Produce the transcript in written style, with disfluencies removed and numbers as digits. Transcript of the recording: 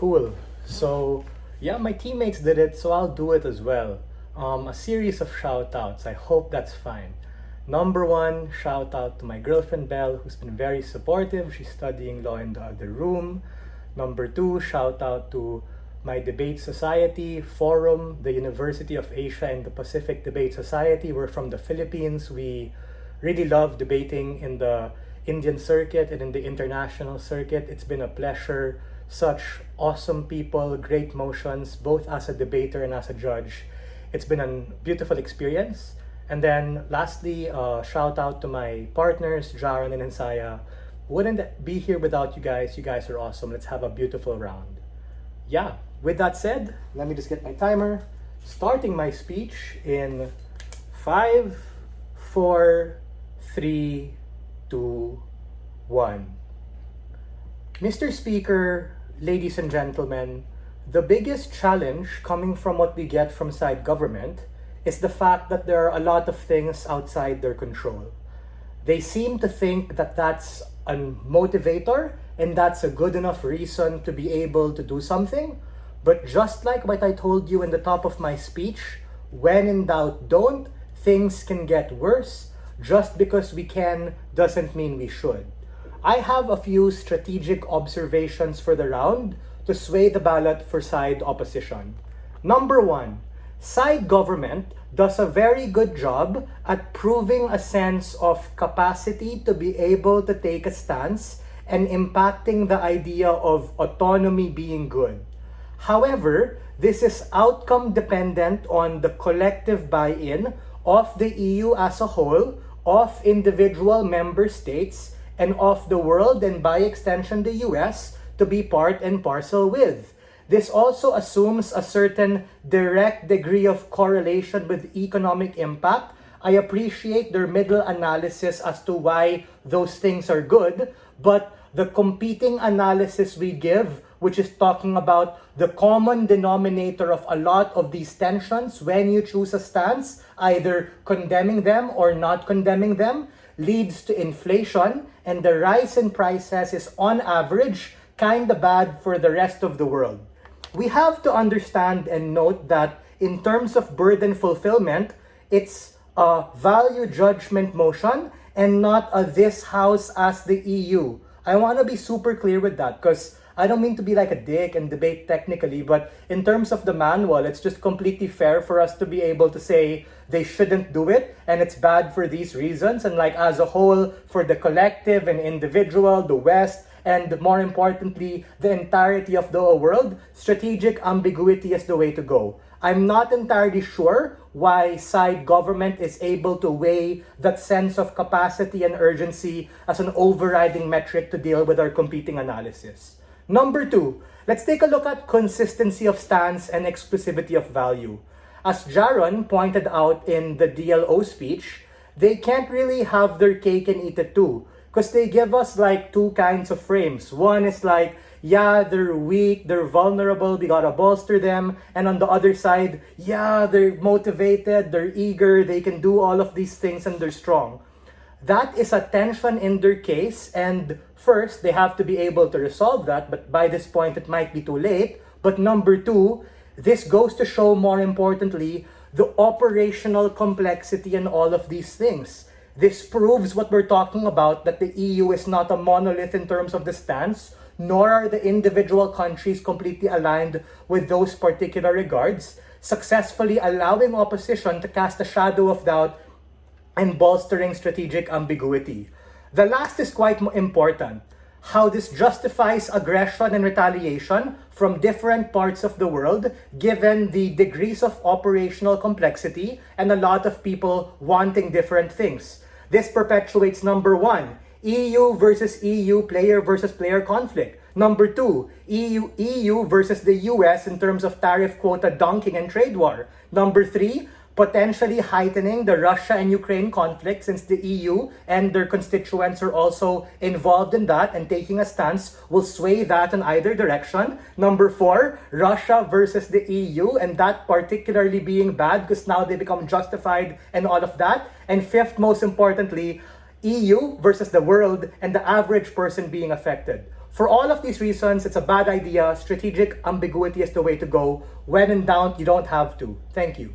Cool. So, yeah, my teammates did it, so I'll do it as well. A series of shout outs. I hope that's fine. Number one, shout out to my girlfriend Belle, who's been very supportive. She's studying law in the other room. Number two, shout out to my debate society, Forum, the University of Asia and the Pacific Debate Society. We're from the Philippines. We really love debating in the Indian circuit and in the international circuit. It's been a pleasure. Such awesome people, great motions, both as a debater and as a judge. It's been a beautiful experience. And then lastly, shout out to my partners, Jaron and Ensaya. Wouldn't be here without you guys. You guys are awesome. Let's have a beautiful round. Yeah, with that said, let me just get my timer. Starting my speech in 5, 4, 3, 2, 1. Mr. Speaker, ladies and gentlemen, the biggest challenge coming from what we get from side government is the fact that there are a lot of things outside their control. They seem to think that that's a motivator and that's a good enough reason to be able to do something. But just like what I told you in the top of my speech, when in doubt, don't. Things can get worse. Just because we can doesn't mean we should. I have a few strategic observations for the round to sway the ballot for side opposition. Number one, side government does a very good job at proving a sense of capacity to be able to take a stance and impacting the idea of autonomy being good. However, this is outcome dependent on the collective buy-in of the EU as a whole, of individual member states, and of the world, and by extension the US, to be part and parcel with. This also assumes a certain direct degree of correlation with economic impact. I appreciate their middle analysis as to why those things are good, but the competing analysis we give, which is talking about the common denominator of a lot of these tensions when you choose a stance, either condemning them or not condemning them, leads to inflation, and the rise in prices is on average kind of bad for the rest of the world. We have to understand and note that in terms of burden fulfillment, it's a value judgment motion and not a this house as the EU. I want to be super clear with that because I don't mean to be like a dick and debate technically, but in terms of the manual, it's just completely fair for us to be able to say they shouldn't do it and it's bad for these reasons. And like as a whole, for the collective and individual, the West, and more importantly, the entirety of the world, strategic ambiguity is the way to go. I'm not entirely sure why side government is able to weigh that sense of capacity and urgency as an overriding metric to deal with our competing analysis. Number two, let's take a look at consistency of stance and exclusivity of value. As Jaron pointed out in the DLO speech, they can't really have their cake and eat it too. Because they give us like two kinds of frames. One is like, yeah, they're weak, they're vulnerable, we gotta bolster them. And on the other side, yeah, they're motivated, they're eager, they can do all of these things and they're strong. That is a tension in their case, and first, they have to be able to resolve that, but by this point, it might be too late. But number two, this goes to show, more importantly, the operational complexity in all of these things. This proves what we're talking about, that the EU is not a monolith in terms of the stance, nor are the individual countries completely aligned with those particular regards, successfully allowing opposition to cast a shadow of doubt and bolstering strategic ambiguity. The last is quite important. How this justifies aggression and retaliation from different parts of the world, given the degrees of operational complexity and a lot of people wanting different things. This perpetuates number one, EU versus EU, player versus player conflict. Number two, EU versus the US in terms of tariff quota dunking and trade war. Number three, potentially heightening the Russia and Ukraine conflict since the EU and their constituents are also involved in that, and taking a stance will sway that in either direction. Number four, Russia versus the EU, and that particularly being bad because now they become justified and all of that. And fifth, most importantly, EU versus the world and the average person being affected. For all of these reasons, it's a bad idea. Strategic ambiguity is the way to go. When in doubt, you don't have to. Thank you.